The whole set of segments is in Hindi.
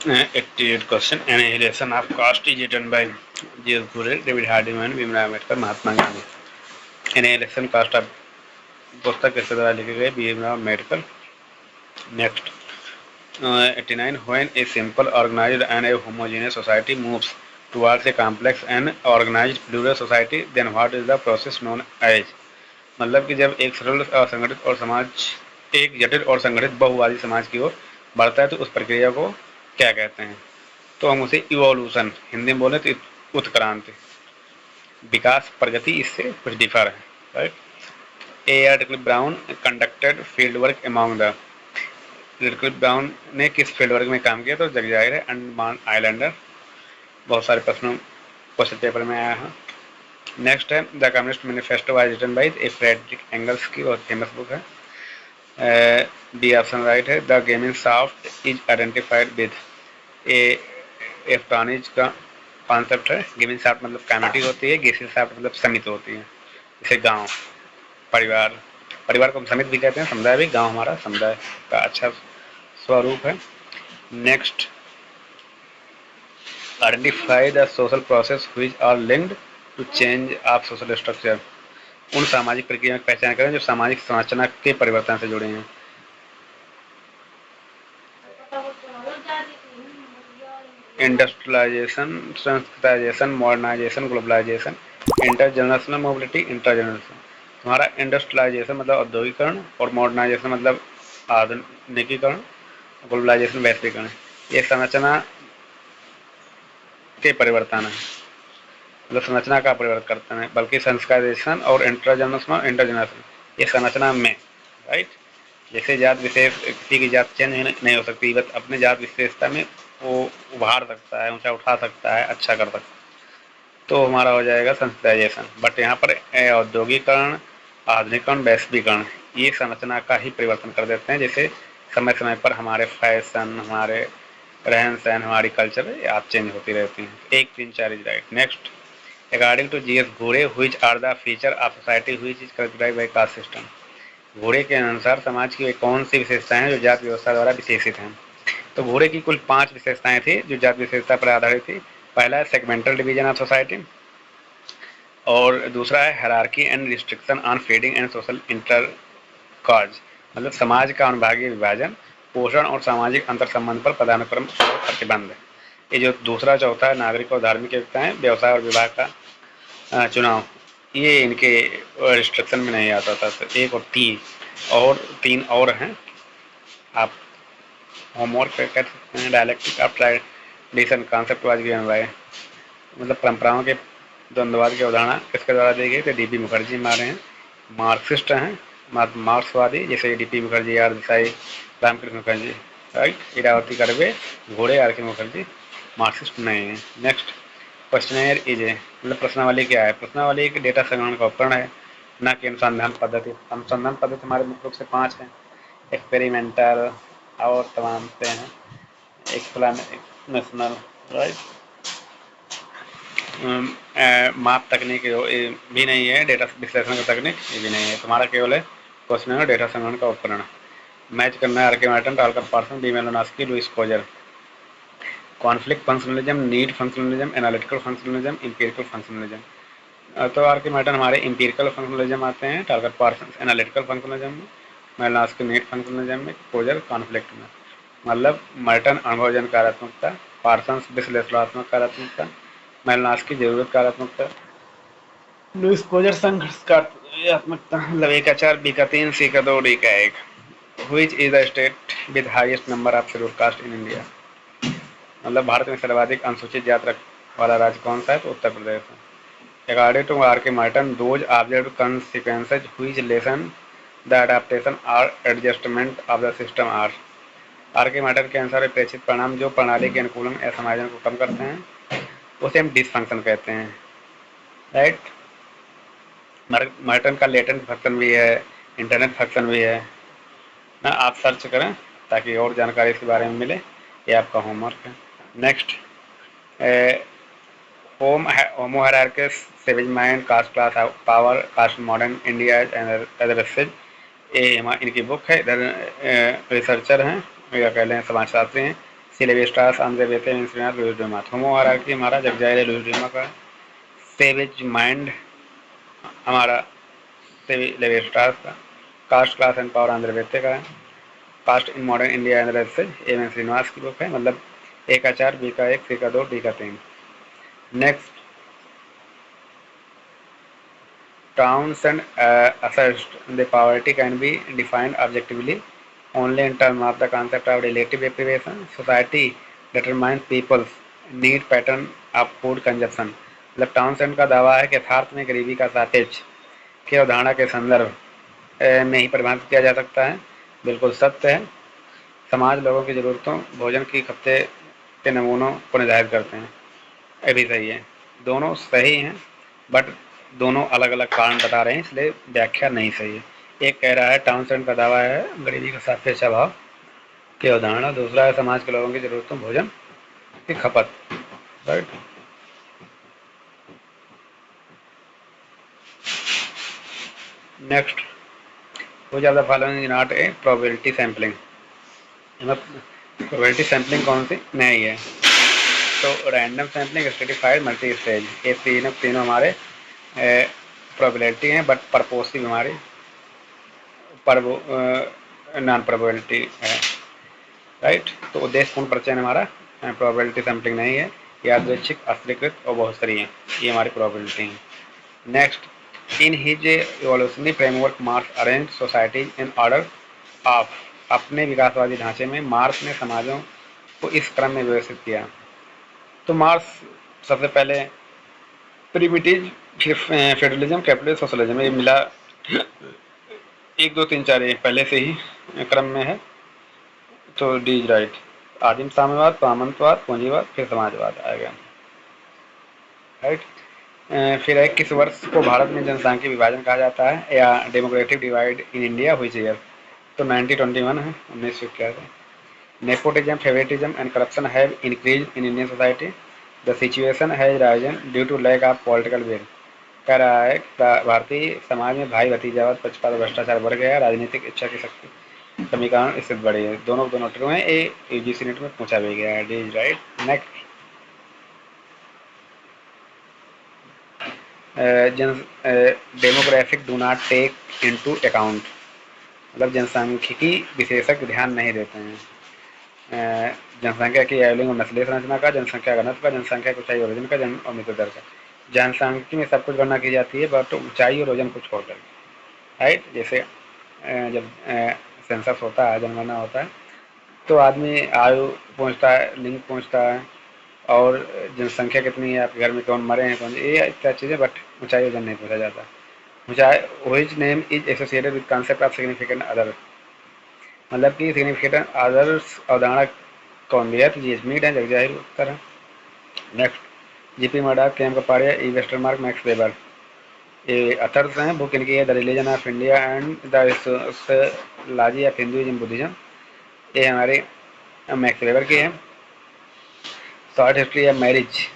88 question annihilation of caste is written by G S. Ghurye, David Hardiman, Bhimrao Ambedkar, Mahatma Gandhi. Annihilation caste of पुस्तक किसके द्वारा लिखी गई? Bhimrao Ambedkar. Next 89 when a simple organized and a homogeneous society moves towards a complex and organized plural society, then what is the process known as? मतलब कि जब एक सरल असंगठित और समाज एक जटिल और संगठित बहुवादी समाज की ओर बढ़ता है तो उस प्रक्रिया को क्या कहते हैं? तो हम उसे इवोल्यूशन, हिंदी में बोले तो उत्क्रांति, विकास, प्रगति इससे कुछ डिफर है, right. A R. Radcliffe Brown conducted field work among the, Radcliffe Brown ने किस फील्ड वर्क में काम किया? तो जग जाहिर है अंडमान आइलैंडर। बहुत सारे प्रश्नों क्वेश्चन पेपर में आया है। नेक्स्ट है the communist manifesto was written by a Friedrich Engels की बहुत फेमस बुक है। बी ऑप्शन राइट है। The Gemeinschaft is identified with F Tonnies का कॉन्सेप्ट है। गेमिंग सॉफ्ट मतलब कम्युनिटी होती है, गेसिंग सॉफ्ट मतलब समिति होती है, जैसे गांव, परिवार, परिवार को हम समिति भी कहते हैं, समुदाय भी, गांव हमारा समुदाय का अच्छा स्वरूप है। Next identify the social process which are linked to change of social structure. उन सामाजिक प्रक्रियाओं की पहचान करें जो सामाजिक संरचना के परिवर्तन से जुड़े हैं। Industrialisation, sanskritisation, modernisation, globalisation, intergenerational mobility, intergeneration. तुम्हारा इंडस्ट्रियलाइजेशन मतलब औद्योगिकरण और मॉडर्नाइजेशन मतलब आधुनिकीकरण, ग्लोबलाइजेशन वैश्वीकरण। ये संरचना के परिवर्तन है, मतलब संरचना का परिवर्तन करते हैं, बल्कि संस्काराइजेशन और इंटरजेनरेशन ये संरचना में, राइट। जैसे जात विशेष, किसी की जात चेंज नहीं हो सकती, बस अपने जात विशेषता में वो उभार सकता है, ऊंचा उठा सकता है, अच्छा कर सकता है, तो हमारा हो जाएगा संस्कृताइजेशन। बट यहाँ पर औद्योगिकरण, आधुनिकरण, वैश्वीकरण ये संरचना का ही परिवर्तन कर देते हैं। जैसे समय समय पर हमारे फैशन, हमारे रहन सहन, हमारी कल्चर आप चेंज होती रहती हैं। 1, 3, 4 is right. Next according to G S. घोड़े which are the feature of society which is characterised by caste system. घोड़े के अनुसार समाज की कौन सी विशेषताएं हैं जो जात व्यवस्था द्वारा विशेषित हैं? तो घोड़े की कुल 5 विशेषताएं थी जो जात विशेषता पर आधारित थी। पहला है सेगमेंटल डिवीजन ऑफ सोसाइटी, और दूसरा है hierarchy and restriction on feeding and social intercourse, मतलब समाज का अनुभागीय विभाजन, पोषण और सामाजिक अंतर संबंध पर पदानुक्रम और प्रतिबंध। ये जो दूसरा चौथा है नागरिक और धार्मिक एकताएं, व्यवसाय और विवाह का चुनाव, ये इनके रिस्ट्रिक्शन में नहीं आता था। तो 1 और 3 और हैं, आप होमवर्क कर सकते हैं। Dialectic of tradition concept was given by, मतलब परंपराओं के द्वंद्ववाद की अवधारणा किसके द्वारा दी गई? तो डी.पी. मुखर्जी हमारे हैं, मार्क्सिस्ट हैं, मार्क्सवादी, जैसे D P. Mukherjee, R Desai, Ramkrishna Mukherjee, right. Irawati Karve, घोड़े, आर के मुखर्जी मार्क्सिस्ट नहीं है। नेक्स्ट क्वेश्चनेयर इज ए, मतलब प्रश्नावली क्या है? प्रश्नावली एक डेटा संग्रहण का उपकरण है, न कि अनुसंधान पद्धति। अनुसंधान पद्धति हमारे मुख्य रूप से 5 हैं, एक्सपेरिमेंटल और तमाम से हैं, एक्सप्लेनेशनल, राइट। माप तकनीक भी नहीं है, डेटा विश्लेषण का तकनीक ये भी नहीं है। तुम्हारा केवल है क्वेश्चन है डेटा संग्रहण का उपकरण। मैच करना है R K. Merton, Talcott Parsons, B. Malinowski, Lewis Coser. Conflict functionalism, need functionalism, analytical functionalism, empirical functionalism. तो आर.के. मैटन हमारे इंपीरिकल फंक्शनलिज्म आते हैं, टालकर पार्सन एनालिटिकल फंक्शनलिज्म में, मेलोनास्की नीड फंक्शनलिज्म में, कोजर कॉन्फ्लिक्ट में। मतलब मर्टन अनुभवजन कार्यात्मकता, पार्सन विश्लेषणात्मक कार्यात्मकता, मेलोनास्की जरूरत कार्यात्मकता, लुइस कोजर संघर्ष कार्यात्मकता। मतलब A का 4, B का 3, C का 2, D का 1। Which is the state with highest number of scheduled caste in India? मतलब भारत में सर्वाधिक अनुसूचित जाति वाला राज्य कौन सा है? तो उत्तर प्रदेश है। According to R K. Merton, those observed consequences which lessen the adaptation or adjustment of the system are। R K. Merton के अनुसार अपेक्षित परिणाम जो प्रणाली के अनुकूलन या समायोजन को कम करते हैं उसे हम डिसफंक्शन कहते हैं, राइट। मार्टन का लेटेंट फंक्शन भी है, इंटरनेट फंक्शन भी है ना, आप सर्च करें ताकि और जानकारी इसके बारे में मिले, ये आपका होमवर्क है। Next homo hierarchy, savage mind, caste class power, caste modern India and other essays, ये इनकी बुक है। इधर रिसर्चर हैं या कह लें समाजशास्त्री हैं, C Levi Strauss, Andre Beteille, Vincent, Louis Dumont. Homo hierarchy हमारा जगजाइले लुईस डुमा का है। सेवेज माइंड हमारा लेवी-स्ट्रॉस का। Caste, class and power Andre Beteille का है। Caste in modern India and races M Srinivas की बुक है, मतलब ए का 4, बी का 1, सी का 2, डी का 3। Next, Townsend asserts the poverty can be defined objectively only in terms of the concept of relative deprivation. Society determines people's need pattern of food consumption. मतलब टाउनसेंड का दावा है कि यथार्थ में गरीबी का सापेक्ष की अवधारणा के संदर्भ में ही परिभाषित किया जा सकता है। बिल्कुल सत्य है। समाज लोगों की ज़रूरतों, भोजन की खपते के नमूनों को निर्धारित करते हैं। ये भी सही है, दोनों सही हैं, बट दोनों अलग अलग कारण बता रहे हैं, इसलिए व्याख्या नहीं सही है। एक कह रहा है टाउनसेंड का दावा है गरीबी का सापेक्ष अभाव की अवधारणा, दूसरा है समाज के लोगों की ज़रूरतों, भोजन की खपत। Right. Next, which of the following is not a probability sampling. Probability sampling कौन सी नहीं है? तो random sampling, stratified, multi stage, ये तीनों हमारे प्रोबेबिलिटी हैं, बट परपोसिव हमारी नॉन प्रोबेबिलिटी है। राइट। तो उद्देश्यपूर्ण परिचयन हमारा प्रोबेबिलिटी सैम्पलिंग नहीं है, यादृच्छिक, अस्वीकृत और बहुत सारी हैं, ये हमारी प्रोबेबिलिटी हैं। Next, in his evolutionary framework marks arrange societies in order of. अपने विकासवादी ढांचे में मार्क्स ने समाजों को इस क्रम में व्यवस्थित किया। तो मार्क्स सबसे पहले प्रिमिटिव, फिर फेडरलिज्म, कैपिटलिज्म, सोशलिज्म, ये मिला 1 2 3 4 पहले से ही क्रम में है, तो डी इज राइट। आदिम साम्यवाद, सामंतवाद, पूंजीवाद, फिर समाजवाद आएगा। राइट। फिर 21 वर्ष को भारत में जनसांख्यिक विभाजन कहा जाता है या डेमोग्राफिक डिवाइड इन इंडिया हुई ईयर, तो 1921 है, 1981। Nepotism, favouritism and corruption have increase in Indian society. The situation has risen due to lack of political will. कह रहा है भारतीय समाज में भाई भतीजावाद, पक्षपात, भ्रष्टाचार बढ़ गया, राजनीतिक इच्छा की शक्ति कमी कारण स्थिति बढ़ी है। दोनों ट्रू हैं, ये यूजीसी नेट में पूछा भी गया है, D is right. Next, demographic do not take into account, मतलब जनसांख्यिकी विशेषज्ञ ध्यान नहीं देते हैं जनसंख्या की आयु और नस्लीय संरचना का, जनसंख्या घनत्व का, जनसंख्या की ऊंचाई और वजन का, जन्म और मृत्यु दर का। जनसांख्यिकी में सब कुछ गणना की जाती है, बट ऊंचाई और वजन को छोड़कर। राइट। जैसे जब सेंसस होता है, जनगणना होता है, तो आदमी आयु पूछता है, लिंग पूछता है, और जनसंख्या कितनी है, आपके घर में कौन मरे हैं, कौन, ये इत्यादि चीज़ें, बट ऊंचाई वजन नहीं पूछा जाता। ऊंचाई, which name is associated with concept of significant other, मतलब कि सिग्निफिकेंट अदर्स अवधारणा कौन दिया है, तो जी स्मिथ है, जगजाहिर उत्तर है। Next, G P Murdock, K M Kapadia, E Westermarck, Max Weber, ये अथर्स हैं। बुक इनकी है the religion of India and the sociology of Hinduism Buddhism, ये हमारे मैक्स वेबर की है। Short history of marriage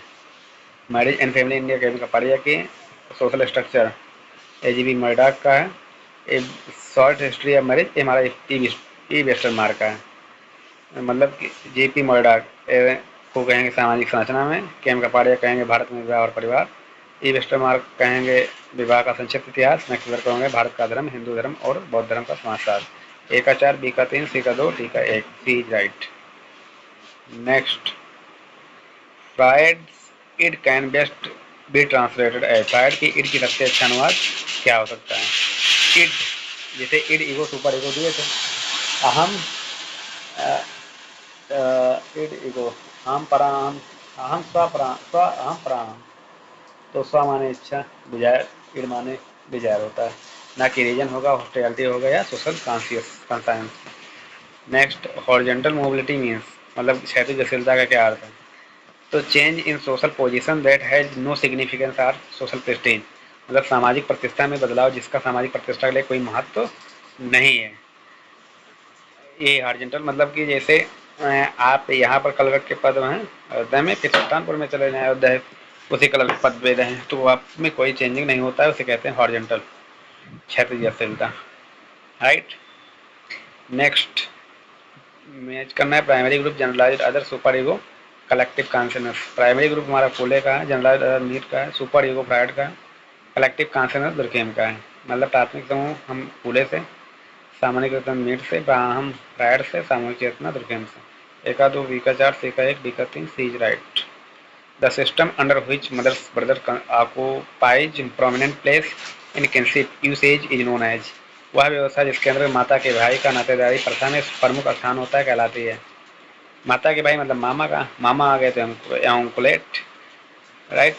and family India, K M Kapadia की। सोशल स्ट्रक्चर एजीबी मर्डॉक का है। A short history of marriage हमारा ई वेस्टरमार्क का है, मतलब कि जेपी मर्डॉक को कहेंगे सामाजिक संरचना में, केएम कपाड़िया कहेंगे भारत में विवाह और परिवार, ई वेस्टरमार्क कहेंगे विवाह का संक्षिप्त इतिहास, मैक्स वेबर कहेंगे भारत का धर्म, हिंदू धर्म और बौद्ध धर्म का समाजशास्त्र। ए का 4, बी का 3, सी का 2, डी का 1, C is right. Next, Freud id can best be translated as, Freud की इड की सबसे अच्छा अनुवाद क्या हो सकता है? इड, जैसे इड ईगो सुपर ईगो दिए थे, अहम इड ईगो, हम पराम, अहम स्व अहम पराम, तो स्व माने इच्छा, डिजायर, इड माने डिजायर होता है, ना कि रीजन होगा, हॉस्टियलिटी होगा या social conscience. Next, horizontal mobility means, मतलब क्षैतिज गतिशीलता का क्या अर्थ है? तो change in social position that has no significance or social prestige, मतलब सामाजिक प्रतिष्ठा में बदलाव जिसका सामाजिक प्रतिष्ठा के लिए कोई महत्व नहीं है। ये हॉरिजॉन्टल मतलब कि जैसे आप यहाँ पर कलरक के पद हैं अयोध्या में, फिर सुल्तानपुर में चले जाएं अयोध्या, उसी कलर के पद पे रहें, तो आप में कोई चेंजिंग नहीं होता है, उसे कहते हैं हॉरिजॉन्टल, क्षैतिज गतिशीलता। राइट। नेक्स्ट, मैच करना है primary group generalized other super ego collective consciousness. Primary group हमारा फूले का है, जनरलाइज्ड अदर मीट का है, सुपर ईगो फ्राइड का है, कलेक्टिव कॉन्शियसनेस दुर्खेम का है। मतलब प्राथमिक समूह हम फूले से, सामान्य चेतना मीट से, ब्राह्म फ्राइड से, सामूहिक चेतना दुर्खेम से। एका दो बी का 4 सी का 1 डी का 3 C is right. The system under which mother's brother occupies prominent place in kinship usage is known as. वह व्यवस्था जिसके अंदर माता के भाई का नातेदारी प्रथा में प्रमुख स्थान होता है कहलाती है। माता के भाई मतलब मामा का, मामा आ गए तो एंकुलेट, राइट।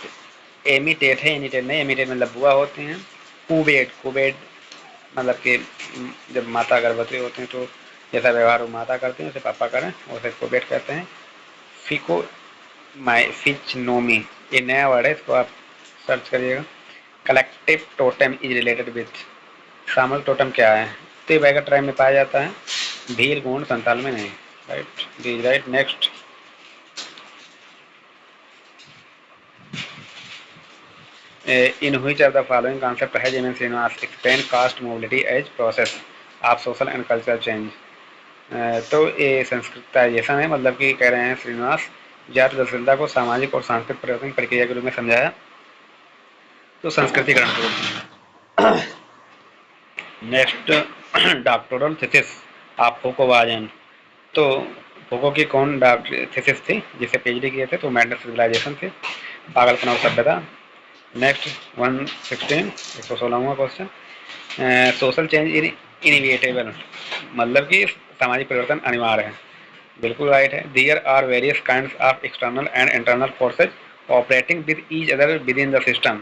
एमिटेट है, इमिटेट नहीं, एमिटेट मतलब बुआ होती हैं। कुबेट, कुबेट मतलब कि जब माता गर्भवती होती हैं तो जैसा व्यवहार वो माता करती हैं उसे पापा करें, उसे कुबेट कहते हैं। फिको माई फिचनोमी, ये नया वर्ड है, इसको आप सर्च करिएगा। Collective totem is related with, सामूहिक टोटम क्या है? तो बैगर ट्राइब में पाया जाता है, भील गोंड संताल में नहीं, right, D right. Next, in which of the following concept है M N Srinivas explain caste mobility as process of social and cultural change. तो ये संस्कृताइजेशन है, मतलब कि कह रहे हैं श्रीनिवास जाति गतिशीलता को सामाजिक और सांस्कृतिक परिवर्तन की प्रक्रिया के रूप में समझाया, तो संस्कृतिकरण के रूप में। Next, doctoral thesis of Foucault was on. तो फोको की कौन थीसिस थी जिसे पीएचडी किए थे? तो मैडनेस सिविलाइजेशन थी, पागलपन और सभ्यता। नेक्स्ट 116, 116वां क्वेश्चन, सोशल चेंज इनिविटेबल, मतलब कि सामाजिक परिवर्तन अनिवार्य है, बिल्कुल राइट है। There are various kinds of external and internal forces operating with each other within the system.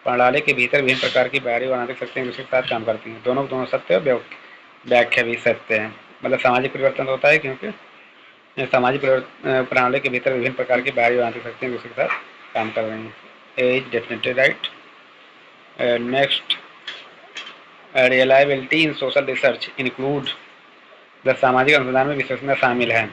प्रणाली के भीतर विभिन्न प्रकार की बाहरी और आंतरिक शक्तियाँ दूसरे के साथ काम करती हैं, दोनों दोनों सत्य और व्याख्या भी सत्य है। मतलब सामाजिक परिवर्तन होता है क्योंकि सामाजिक प्रणाली के भीतर विभिन्न प्रकार की बाहरी और आंतरिक शक्तियाँ दूसरे के साथ काम कर रही हैं। Is definitely right. Next, reliability in social research include, the सामाजिक अनुसंधान में विश्वसनीयता शामिल है।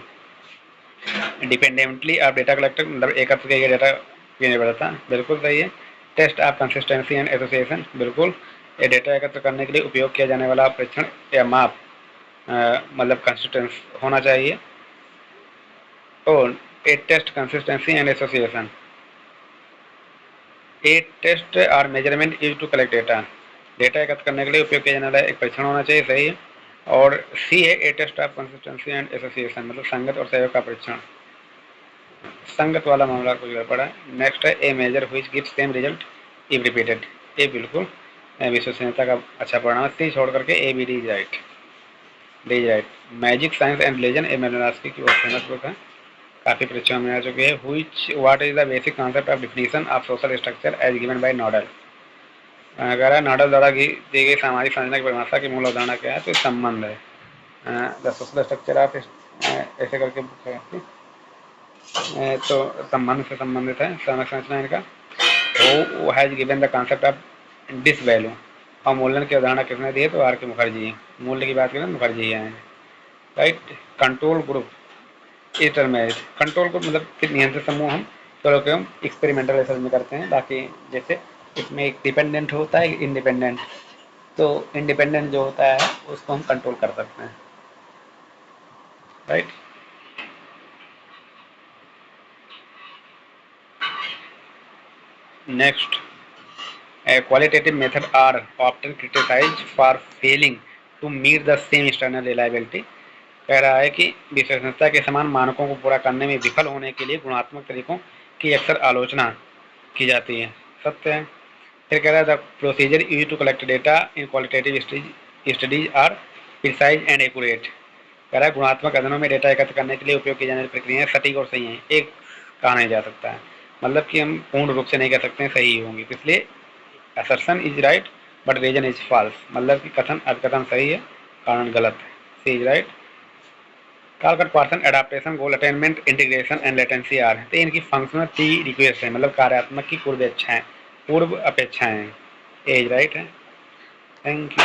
डिपेंडेंटली आप डेटा कलेक्टर, मतलब एकत्र किए गए डेटा की निर्भरता, बिल्कुल सही है। Test of consistency and association, बिल्कुल, ये डेटा एकत्र करने के लिए उपयोग किया जाने वाला परीक्षण या माप मतलब कंसिस्टेंस होना चाहिए। और a test consistency and association, a test और measurement use to collect data, data एकत्र करने के लिए उपयोग किया जाने वाला एक परीक्षण होना चाहिए, सही है। और सी है a test of consistency and association, मतलब संगत और सहयोग का परीक्षण, संगत वाला मामला कुछ गड़बड़ है। नेक्स्ट है a measure which gives same result if repeated, A बिल्कुल विश्वसनीयता का अच्छा परिणाम, सी छोड़ करके A B D right, D right. Magic science and religion, A Malinowski की बहुत फेमस बुक है, काफ़ी परीक्षाओं में आ चुकी है। Which what is the basic concept of definition of social structure as given by Nadel. अगर नॉडल द्वारा दी गई सामाजिक संरचना की परिभाषा की मूल अवधारणा क्या है? तो संबंध है, द सोशल स्ट्रक्चर ऑफ ऐसे करके बुक है आपकी, तो संबंध से संबंधित है सामाजिक संरचना इनका। वो has given the concept of disvalue, और मूल्यन की अवधारणा किसने दी है? तो आर के मुखर्जी, मूल्य की बात करें मुखर्जी है, राइट। कंट्रोल ग्रुप इंटरमेरिट, कंट्रोल ग्रुप मतलब फिर नियंत्रित समूह हम चलो कि हम एक्सपेरिमेंटल रिसर्च में करते हैं, बाकी जैसे इसमें एक डिपेंडेंट होता है, इंडिपेंडेंट, तो इंडिपेंडेंट जो होता है उसको हम कंट्रोल कर सकते हैं, right. Next, qualitative method are often criticized for failing to meet the same external reliability। कह रहा है कि विश्वसनीयता के समान मानकों को पूरा करने में विफल होने के लिए गुणात्मक तरीकों की अक्सर आलोचना की जाती है, सत्य है। फिर कह रहा है the procedure use to collect data in qualitative studies are precise and accurate. कह रहा है गुणात्मक अध्ययनों में डेटा एकत्र करने के लिए उपयोग की जाने वाली प्रक्रियाएं सटीक और सही हैं, एक कहा नहीं जा सकता है, मतलब कि हम पूर्ण रूप से नहीं कह सकते हैं सही होंगी, इसलिए assertion is right but reason is false, मतलब कि कथन अभिकथन सही है कारण गलत है, C is right. Talcott Parsons adaptation goal attainment integration and latency are है, तो इनकी फंक्शनल टी रिक्वेस्ट है, मतलब कार्यात्मक की पूर्व अपेक्षाएं, ए इज राइट है। Thank you.